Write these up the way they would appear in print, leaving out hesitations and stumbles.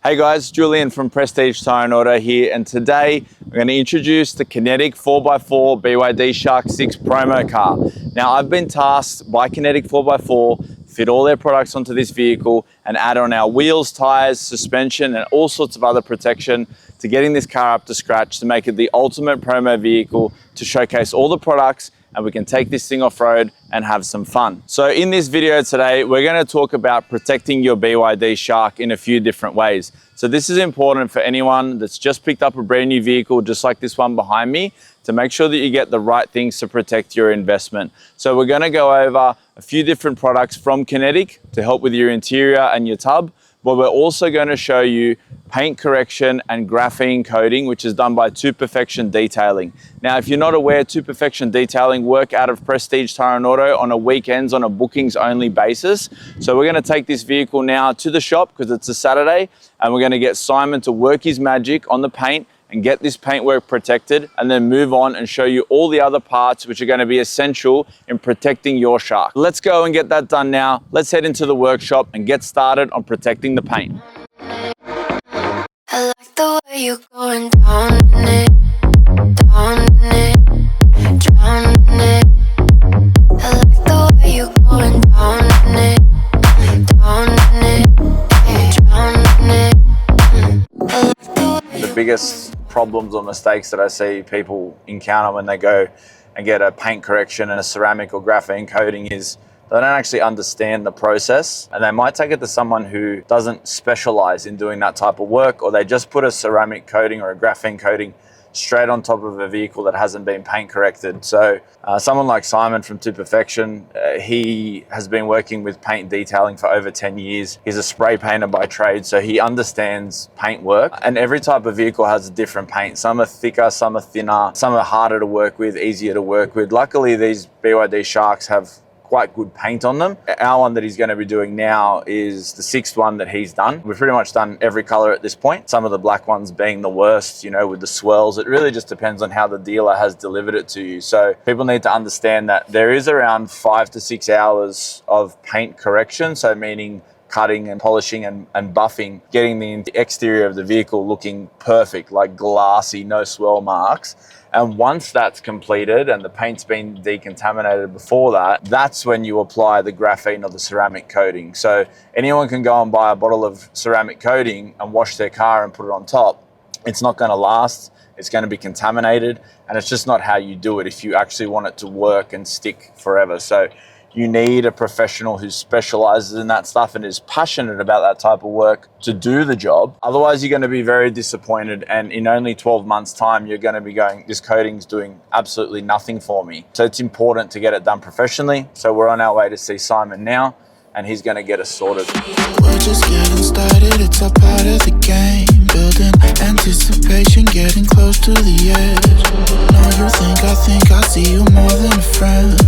Hey guys, Julian from Prestige Tyre and Auto here, and today I'm going to introduce the KINETIQ 4x4 BYD Shark 6 promo car. Now I've been tasked by KINETIQ 4x4 fit all their products onto this vehicle and add on our wheels, tires, suspension and all sorts of other protection to getting this car up to scratch to make it the ultimate promo vehicle to showcase all the products, and we can take this thing off-road and have some fun. So in this video today, we're gonna talk about protecting your BYD Shark in a few different ways. So this is important for anyone that's just picked up a brand new vehicle, just like this one behind me, to make sure that you get the right things to protect your investment. So we're gonna go over a few different products from KINETIQ to help with your interior and your tub, but we're also gonna show you paint correction and graphene coating, which is done by To Perfection Detailing. Now, if you're not aware, To Perfection Detailing work out of Prestige Tyre and Auto on a weekends on a bookings only basis. So we're gonna take this vehicle now to the shop because it's a Saturday, and we're gonna get Simon to work his magic on the paint and get this paintwork protected, and then move on and show you all the other parts which are gonna be essential in protecting your Shark. Let's go and get that done now. Let's head into the workshop and get started on protecting the paint. I like the way you're going down in it, down in it, down in it. I like the way you're going down in it, down in it, down in it. I like the way The biggest problems or mistakes that I see people encounter when they go and get a paint correction and a ceramic or graphene coating is they don't actually understand the process, and they might take it to someone who doesn't specialize in doing that type of work, or they just put a ceramic coating or a graphene coating straight on top of a vehicle that hasn't been paint corrected. So someone like Simon from To Perfection, he has been working with paint detailing for over 10 years. He's a spray painter by trade, so he understands paint work, and every type of vehicle has a different paint. Some are thicker, some are thinner, some are harder to work with, easier to work with. Luckily, these BYD Sharks have quite good paint on them. Our one that he's going to be doing now is the 6th one that he's done. We've pretty much done every color at this point. Some of the black ones being the worst, you know, with the swirls. It really just depends on how the dealer has delivered it to you. So people need to understand that there is around 5 to 6 hours of paint correction. So meaning cutting and polishing and buffing, getting the exterior of the vehicle looking perfect, like glassy, no swirl marks. And once that's completed and the paint's been decontaminated before that, that's when you apply the graphene or the ceramic coating. So anyone can go and buy a bottle of ceramic coating and wash their car and put it on top. It's not going to last. It's going to be contaminated, and it's just not how you do it if you actually want it to work and stick forever. So you need a professional who specializes in that stuff and is passionate about that type of work to do the job. Otherwise, you're going to be very disappointed, and in only 12 months' time, you're going to be going, this coating's doing absolutely nothing for me. So it's important to get it done professionally. So we're on our way to see Simon now, and he's going to get us sorted. We're just getting started, it's a part of the game. Building anticipation, getting close to the edge. No, you think I see you more than a friend.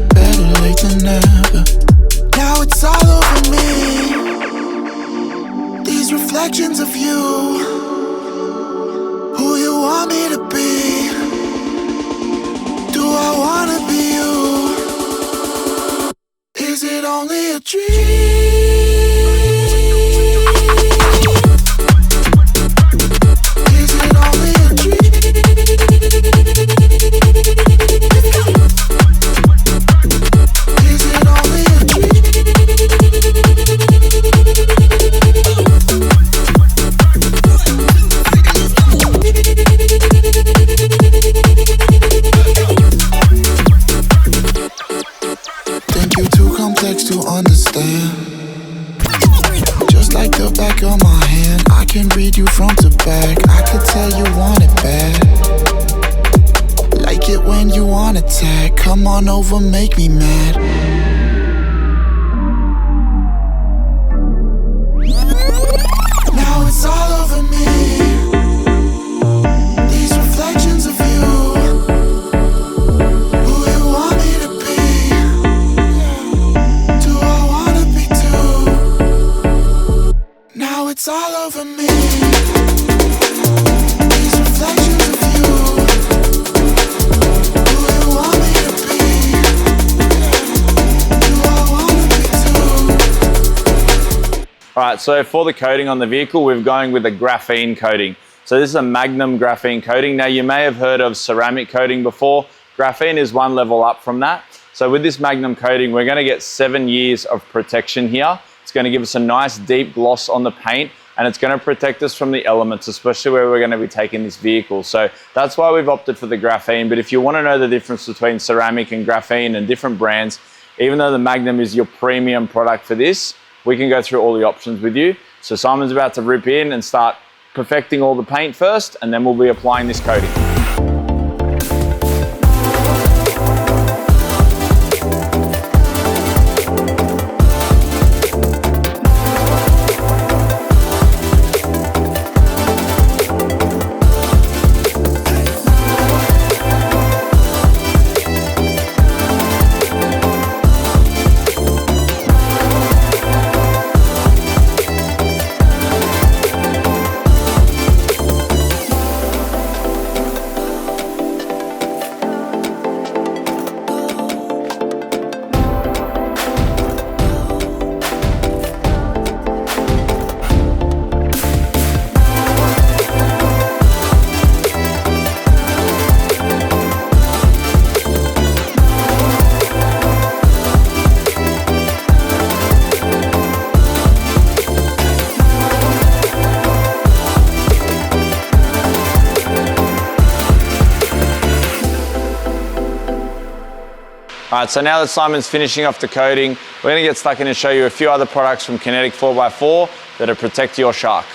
Better late than never. Now it's all over me. These reflections of you, who you want me to be. Do I wanna be you? Is it only a dream? To understand, just like the back of my hand, I can read you front to back. I could tell you want it bad, like it when you on attack. Come on over, make me mad. Now it's all over me. These reflections of you. It's all over me. These reflections of you. Who you want me to be? Do I wanna be too? All right, so for the coating on the vehicle, we're going with a graphene coating. So this is a Magnum graphene coating. Now you may have heard of ceramic coating before. Graphene is one level up from that. So with this Magnum coating, we're gonna get 7 years of protection here. It's gonna give us a nice deep gloss on the paint, and it's gonna protect us from the elements, especially where we're gonna be taking this vehicle. So that's why we've opted for the graphene. But if you wanna know the difference between ceramic and graphene and different brands, even though the Magnum is your premium product for this, we can go through all the options with you. So Simon's about to rip in and start perfecting all the paint first, and then we'll be applying this coating. All right, so now that Simon's finishing off the coating, we're gonna get stuck in and show you a few other products from KINETIQ 4x4 that'll protect your Shark.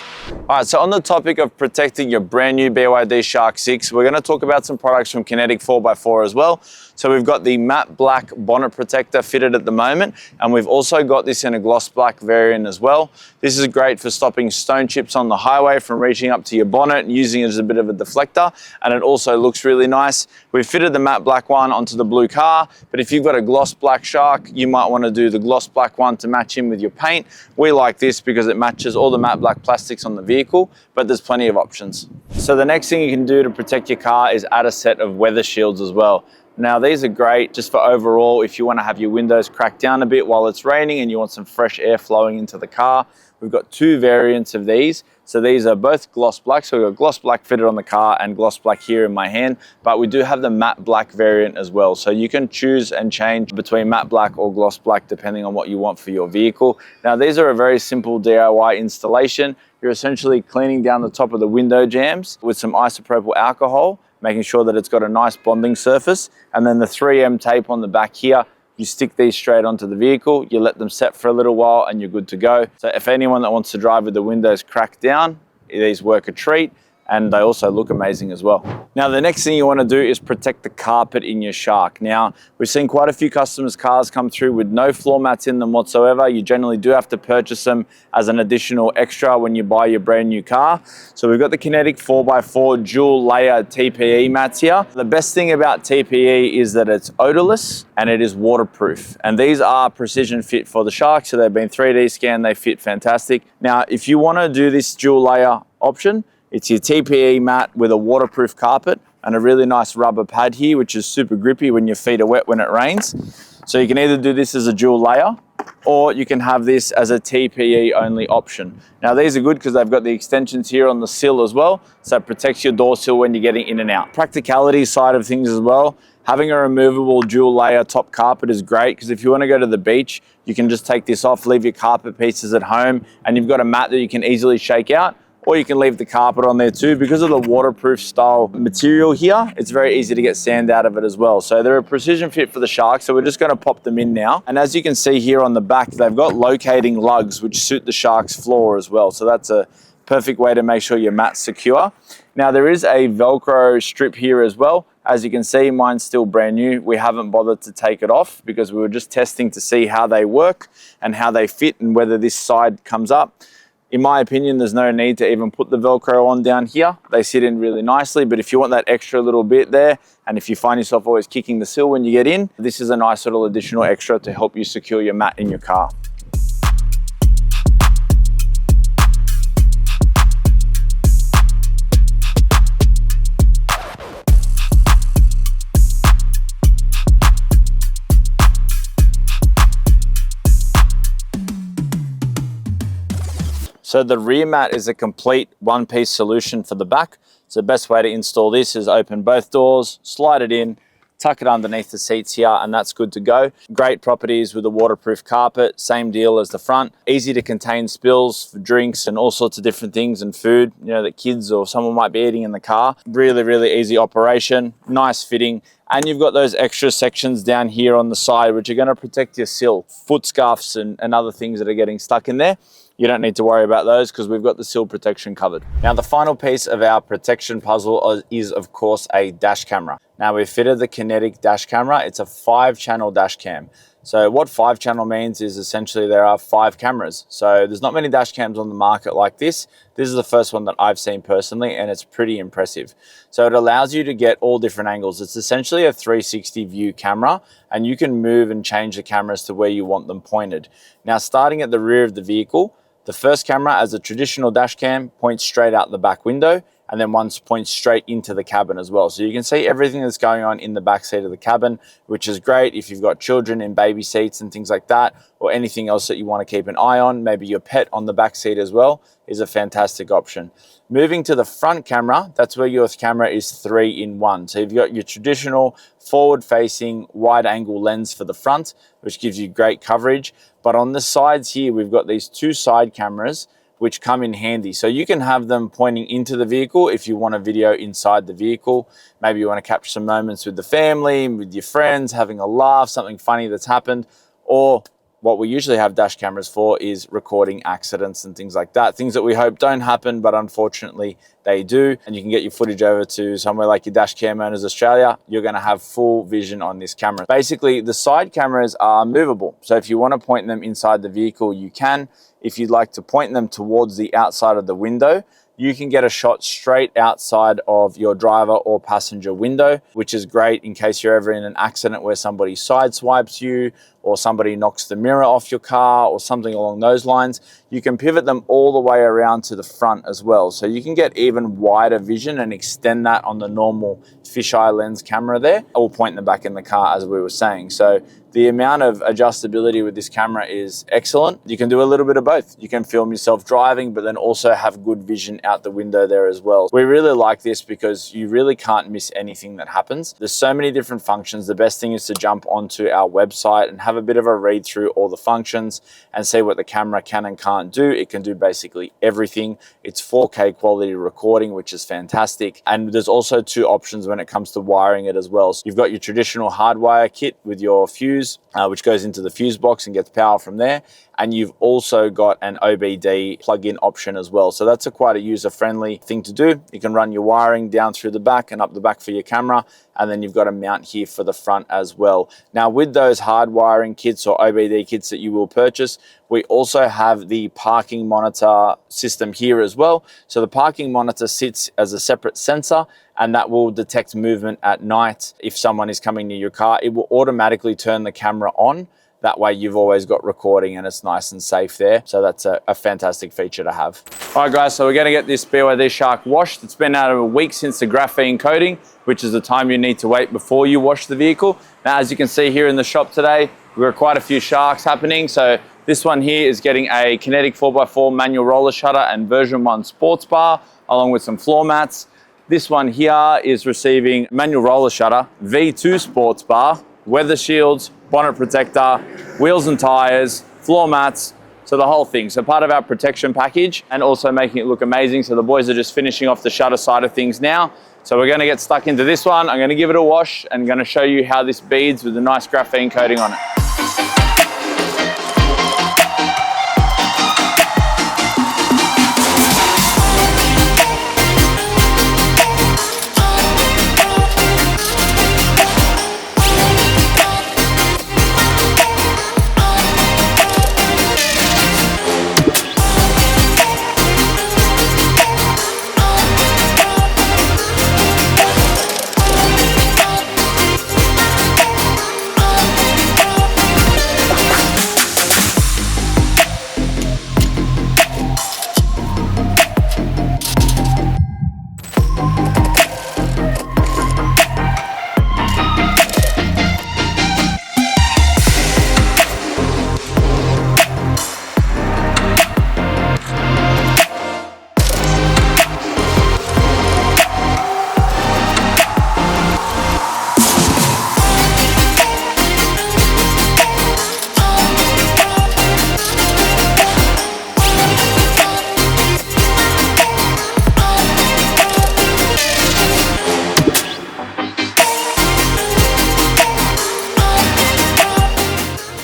All right, so on the topic of protecting your brand new BYD Shark 6, we're gonna talk about some products from KINETIQ 4x4 as well. So we've got the matte black bonnet protector fitted at the moment, and we've also got this in a gloss black variant as well. This is great for stopping stone chips on the highway from reaching up to your bonnet and using it as a bit of a deflector, and it also looks really nice. We've fitted the matte black one onto the blue car, but if you've got a gloss black Shark, you might want to do the gloss black one to match in with your paint. We like this because it matches all the matte black plastics on the vehicle, but there's plenty of options. So the next thing you can do to protect your car is add a set of weather shields as well. Now these are great just for overall if you want to have your windows cracked down a bit while it's raining and you want some fresh air flowing into the car. We've got two variants of these. So these are both gloss black. So we've got gloss black fitted on the car and gloss black here in my hand, but we do have the matte black variant as well. So you can choose and change between matte black or gloss black depending on what you want for your vehicle. Now these are a very simple DIY installation. You're essentially cleaning down the top of the window jambs with some isopropyl alcohol, making sure that it's got a nice bonding surface. And then the 3M tape on the back here, you stick these straight onto the vehicle, you let them set for a little while and you're good to go. So if anyone that wants to drive with the windows cracked down, these work a treat. And they also look amazing as well. Now, the next thing you want to do is protect the carpet in your Shark. Now, we've seen quite a few customers' cars come through with no floor mats in them whatsoever. You generally do have to purchase them as an additional extra when you buy your brand new car. So we've got the KINETIQ 4x4 dual layer TPE mats here. The best thing about TPE is that it's odorless and it is waterproof. And these are precision fit for the Shark. So they've been 3D scanned, they fit fantastic. Now, if you want to do this dual layer option, it's your TPE mat with a waterproof carpet and a really nice rubber pad here, which is super grippy when your feet are wet when it rains. So you can either do this as a dual layer or you can have this as a TPE only option. Now these are good because they've got the extensions here on the sill as well, so it protects your door sill when you're getting in and out. Practicality side of things as well, having a removable dual layer top carpet is great because if you want to go to the beach, you can just take this off, leave your carpet pieces at home, and you've got a mat that you can easily shake out. Or you can leave the carpet on there too. Because of the waterproof style material here, it's very easy to get sand out of it as well. So they're a precision fit for the Shark, so we're just gonna pop them in now. And as you can see here on the back, they've got locating lugs which suit the Shark's floor as well. So that's a perfect way to make sure your mat's secure. Now there is a Velcro strip here as well. As you can see, mine's still brand new. We haven't bothered to take it off because we were just testing to see how they work and how they fit and whether this side comes up. In my opinion, there's no need to even put the Velcro on down here. They sit in really nicely, but if you want that extra little bit there, and if you find yourself always kicking the sill when you get in, this is a nice little additional extra to help you secure your mat in your car. So the rear mat is a complete one-piece solution for the back. So the best way to install this is open both doors, slide it in, tuck it underneath the seats here, and that's good to go. Great properties with a waterproof carpet, same deal as the front. Easy to contain spills for drinks and all sorts of different things and food, you know, that kids or someone might be eating in the car. Really, really easy operation, nice fitting. And you've got those extra sections down here on the side, which are gonna protect your sill, foot scuffs and other things that are getting stuck in there. You don't need to worry about those because we've got the sill protection covered. Now, the final piece of our protection puzzle is, of course, a dash camera. Now, we've fitted the KINETIQ dash camera. It's a 5-channel dash cam. So what 5-channel means is essentially there are 5 cameras. So there's not many dash cams on the market like this. This is the first one that I've seen personally, and it's pretty impressive. So it allows you to get all different angles. It's essentially a 360 view camera, and you can move and change the cameras to where you want them pointed. Now, starting at the rear of the vehicle, the first camera, as a traditional dash cam, points straight out the back window, and then one points straight into the cabin as well. So you can see everything that's going on in the back seat of the cabin, which is great if you've got children in baby seats and things like that, or anything else that you want to keep an eye on. Maybe your pet on the back seat as well is a fantastic option. Moving to the front camera, that's where your camera is 3-in-1. So you've got your traditional forward-facing wide-angle lens for the front, which gives you great coverage. But on the sides here, we've got these 2 side cameras which come in handy. So you can have them pointing into the vehicle if you want a video inside the vehicle. Maybe you want to capture some moments with the family, with your friends, having a laugh, something funny that's happened. Or what we usually have dash cameras for is recording accidents and things like that. Things that we hope don't happen, but unfortunately they do. And you can get your footage over to somewhere like your Dash Cam Owners Australia. You're gonna have full vision on this camera. Basically, the side cameras are movable. So if you wanna point them inside the vehicle, you can. If you'd like to point them towards the outside of the window, you can get a shot straight outside of your driver or passenger window, which is great in case you're ever in an accident where somebody sideswipes you or somebody knocks the mirror off your car or something along those lines. You can pivot them all the way around to the front as well. So you can get even wider vision and extend that on the normal fisheye lens camera there, or point them back in the car as we were saying. So the amount of adjustability with this camera is excellent. You can do a little bit of both. You can film yourself driving, but then also have good vision out the window there as well. We really like this because you really can't miss anything that happens. There's so many different functions. The best thing is to jump onto our website and have a bit of a read through all the functions and see what the camera can and can't do. It can do basically everything. It's 4K quality recording, which is fantastic. And there's also 2 options when it comes to wiring it as well. So you've got your traditional hardwire kit with your fuse, which goes into the fuse box and gets power from there. And you've also got an OBD plug-in option as well. So that's quite a user-friendly thing to do. You can run your wiring down through the back and up the back for your camera. And then you've got a mount here for the front as well. Now, with those hard wiring kits or OBD kits that you will purchase, we also have the parking monitor system here as well. So the parking monitor sits as a separate sensor, and that will detect movement at night. If someone is coming near your car, it will automatically turn the camera on. That way you've always got recording and it's nice and safe there. So that's a fantastic feature to have. All right guys, so we're gonna get this BYD Shark washed. It's been out of a week since the graphene coating, which is the time you need to wait before you wash the vehicle. Now, as you can see here in the shop today, we've got quite a few Sharks happening. So this one here is getting a KINETIQ 4x4 manual roller shutter and version 1 sports bar, along with some floor mats. This one here is receiving manual roller shutter, V2 sports bar, weather shields, bonnet protector, wheels and tires, floor mats, so the whole thing. So part of our protection package and also making it look amazing. So the boys are just finishing off the shutter side of things now. So we're gonna get stuck into this one. I'm gonna give it a wash and gonna show you how this beads with a nice graphene coating on it.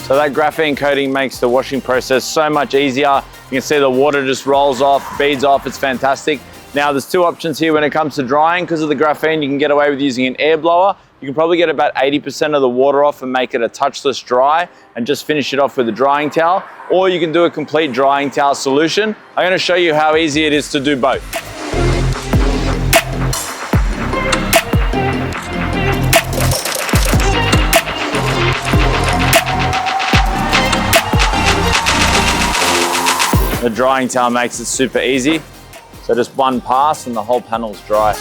So that graphene coating makes the washing process so much easier. You can see the water just rolls off, beads off, it's fantastic. Now there's two options here when it comes to drying. Because of the graphene, you can get away with using an air blower. You can probably get about 80% of the water off and make it a touchless dry and just finish it off with a drying towel. Or you can do a complete drying towel solution. I'm going to show you how easy it is to do both. The drying towel makes it super easy. So just one pass and the whole panel's dry.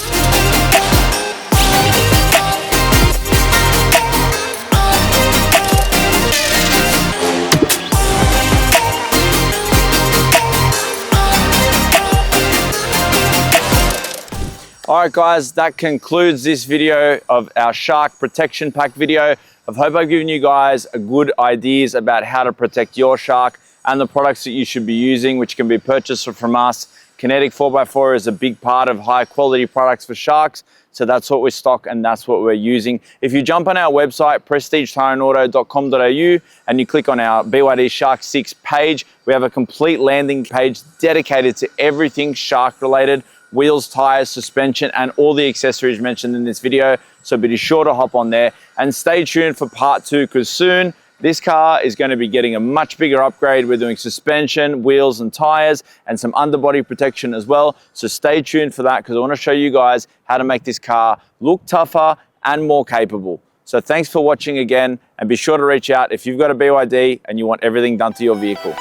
All right guys, that concludes this video of our Shark Protection Pack video. I hope I've given you guys good ideas about how to protect your Shark and the products that you should be using, which can be purchased from us. KINETIQ 4x4 is a big part of high quality products for Sharks. So that's what we stock and that's what we're using. If you jump on our website, prestigetireandauto.com.au, and you click on our BYD Shark 6 page, we have a complete landing page dedicated to everything Shark related. Wheels, tires, suspension, and all the accessories mentioned in this video. So be sure to hop on there and stay tuned for part 2, because soon this car is going to be getting a much bigger upgrade. We're doing suspension, wheels and tires, and some underbody protection as well. So stay tuned for that, because I want to show you guys how to make this car look tougher and more capable. So thanks for watching again, and be sure to reach out if you've got a BYD and you want everything done to your vehicle.